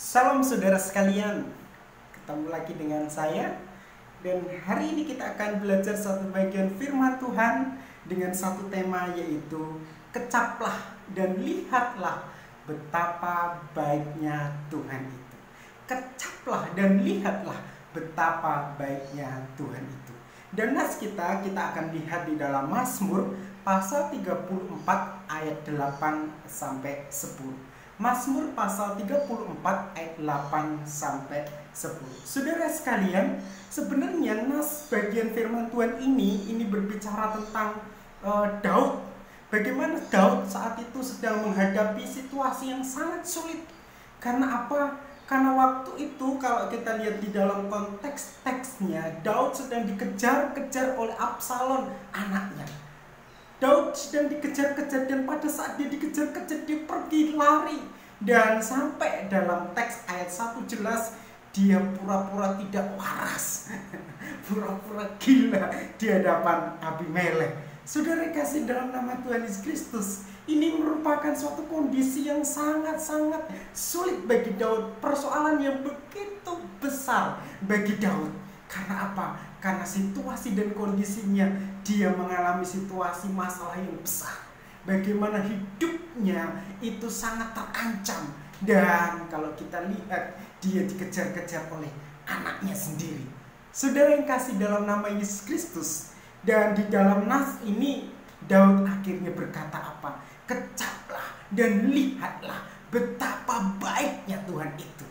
Salam saudara sekalian, ketemu lagi dengan saya. Dan hari ini kita akan belajar satu bagian firman Tuhan dengan satu tema, yaitu kecaplah dan lihatlah betapa baiknya Tuhan itu. Kecaplah dan lihatlah betapa baiknya Tuhan itu. Dan nas kita akan lihat di dalam Mazmur pasal 34 ayat 8 sampai 10. Mazmur pasal 34 ayat 8 sampai 10. Saudara sekalian, sebenarnya nas bagian firman Tuhan ini berbicara tentang Daud. Bagaimana Daud saat itu sedang menghadapi situasi yang sangat sulit. Karena apa? Karena waktu itu kalau kita lihat di dalam konteks teksnya, Daud sedang dikejar-kejar oleh Absalom, anaknya. Daud sedang dikejar-kejar, dan pada saat dia dikejar-kejar dia pergi lari. Dan sampai dalam teks ayat 1 jelas dia pura-pura tidak waras. Pura-pura gila di hadapan Abimelek. Saudara kasih dalam nama Tuhan Yesus Kristus, ini merupakan suatu kondisi yang sangat-sangat sulit bagi Daud. Persoalan yang begitu besar bagi Daud. Karena apa? Karena situasi dan kondisinya, dia mengalami situasi masalah yang besar. Bagaimana hidupnya itu sangat terancam. Dan kalau kita lihat, dia dikejar-kejar oleh anaknya sendiri. Saudara yang kasih dalam nama Yesus Kristus, dan di dalam nas ini Daud akhirnya berkata apa? Kecaplah dan lihatlah betapa baiknya Tuhan itu.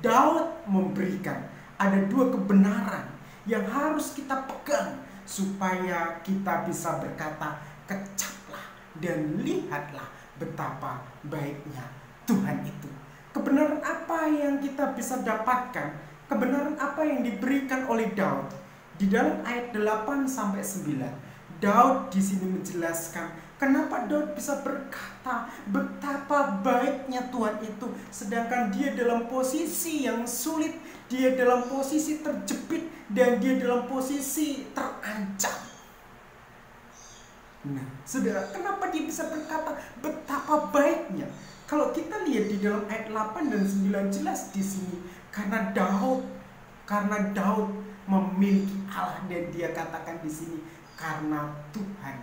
Daud memberikan ada dua kebenaran yang harus kita pegang supaya kita bisa berkata, kecaplah dan lihatlah betapa baiknya Tuhan itu. Kebenaran apa yang kita bisa dapatkan? Kebenaran apa yang diberikan oleh Daud? Di dalam ayat 8 sampai 9, Daud di sini menjelaskan kenapa Daud bisa berkata betapa baiknya Tuhan itu, sedangkan dia dalam posisi yang sulit, dia dalam posisi terjepit, dan dia dalam posisi terancam. Nah, saudara, kenapa dia bisa berkata betapa baiknya? Kalau kita lihat di dalam ayat 8 dan 9 jelas di sini, karena Daud memiliki Allah, dan dia katakan di sini, karena Tuhan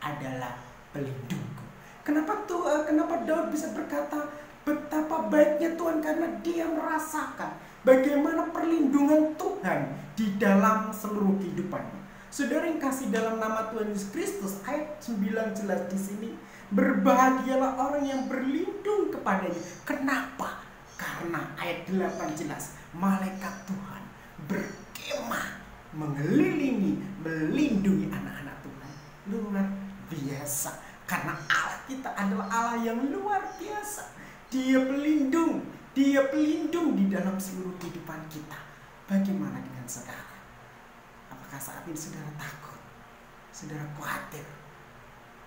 adalah pelindungku. Kenapa Daud bisa berkata betapa baiknya Tuhan? Karena dia merasakan bagaimana perlindungan Tuhan di dalam seluruh kehidupannya. Saudara yang kasih dalam nama Tuhan Yesus Kristus, ayat 9 jelas di sini, berbahagialah orang yang berlindung kepadanya. Kenapa? Karena ayat 8 jelas, malaikat Tuhan berkemah mengelilingi, melindungi anak-anak Tuhan. Luar biasa. Karena Allah kita adalah Allah yang luar biasa. Dia pelindung di dalam seluruh kehidupan kita. Bagaimana dengan saudara? Apakah saat ini saudara takut? Saudara khawatir?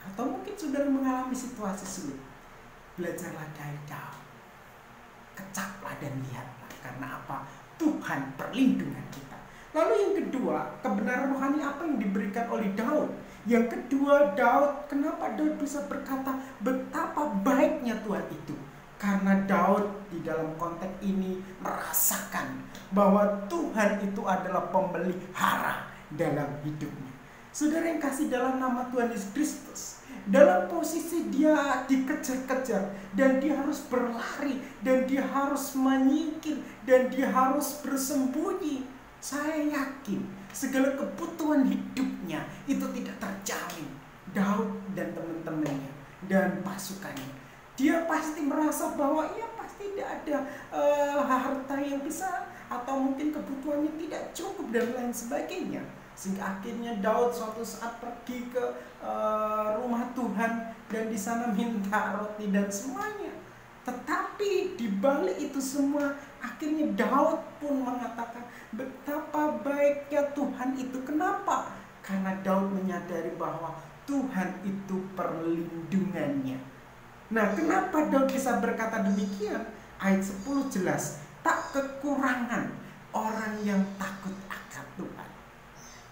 Atau mungkin saudara mengalami situasi sulit? Belajarlah dari Daud. Kecaplah dan lihatlah. Karena apa? Tuhan perlindungan kita. Lalu yang kedua, kebenaran rohani apa yang diberikan oleh Daud? Yang kedua, kenapa Daud bisa berkata betapa baiknya Tuhan itu? Karena Daud di dalam konteks ini merasakan bahwa Tuhan itu adalah pemelihara dalam hidupnya. Saudara yang kasih dalam nama Tuhan Yesus Kristus, dalam posisi dia dikejar-kejar, dan dia harus berlari, dan dia harus menyingkir, dan dia harus bersembunyi, saya yakin segala kebutuhan hidupnya itu tidak terjamin. Daud dan teman-temannya dan pasukannya, dia pasti merasa bahwa ia pasti tidak ada harta yang bisa, atau mungkin kebutuhannya tidak cukup dan lain sebagainya. Sehingga akhirnya Daud suatu saat pergi ke rumah Tuhan, dan di sana minta roti dan semuanya. Tetapi di balik itu semua, akhirnya Daud pun mengatakan betapa baiknya Tuhan itu. Kenapa? Karena Daud menyadari bahwa Tuhan itu perlindungannya. Nah, kenapa Daud bisa berkata demikian? Ayat 10 jelas, tak kekurangan orang yang takut akan Tuhan.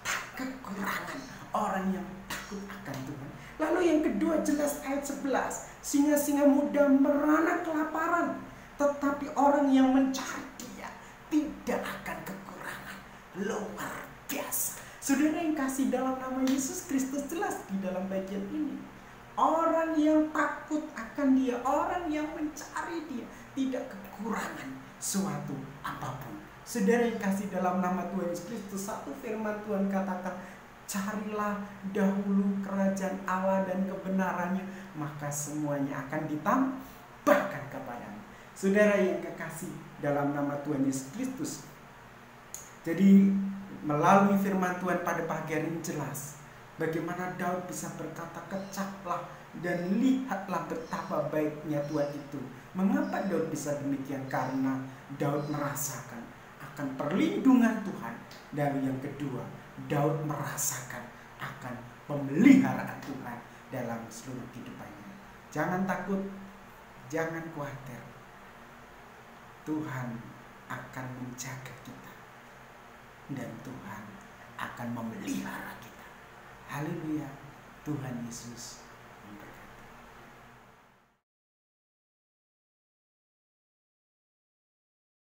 Tak kekurangan orang yang takut akan Tuhan. Lalu yang kedua jelas ayat 11, singa-singa muda merana kelaparan, tetapi orang yang mencari Dia tidak akan kekurangan. Luar biasa. Saudara yang kasih, dalam nama Yesus Kristus jelas di dalam bagian ini. Orang yang takut akan Dia, orang yang mencari Dia, tidak kekurangan suatu apapun. Saudara yang kasih, dalam nama Tuhan Yesus Kristus, satu firman Tuhan katakan, carilah dahulu kerajaan Allah dan kebenarannya, maka semuanya akan ditambahkan kepadamu. Saudara yang kekasih, dalam nama Tuhan Yesus Kristus, jadi melalui firman Tuhan pada pagi hari ini jelas bagaimana Daud bisa berkata, kecaplah dan lihatlah betapa baiknya Tuhan itu. Mengapa Daud bisa demikian? Karena Daud merasakan akan perlindungan Tuhan. Dan yang kedua, Daud merasakan akan pemeliharaan Tuhan dalam seluruh kehidupannya. Jangan takut, jangan khawatir. Tuhan akan menjaga kita dan Tuhan akan memelihara kita. Haleluya. Tuhan Yesus memberkati.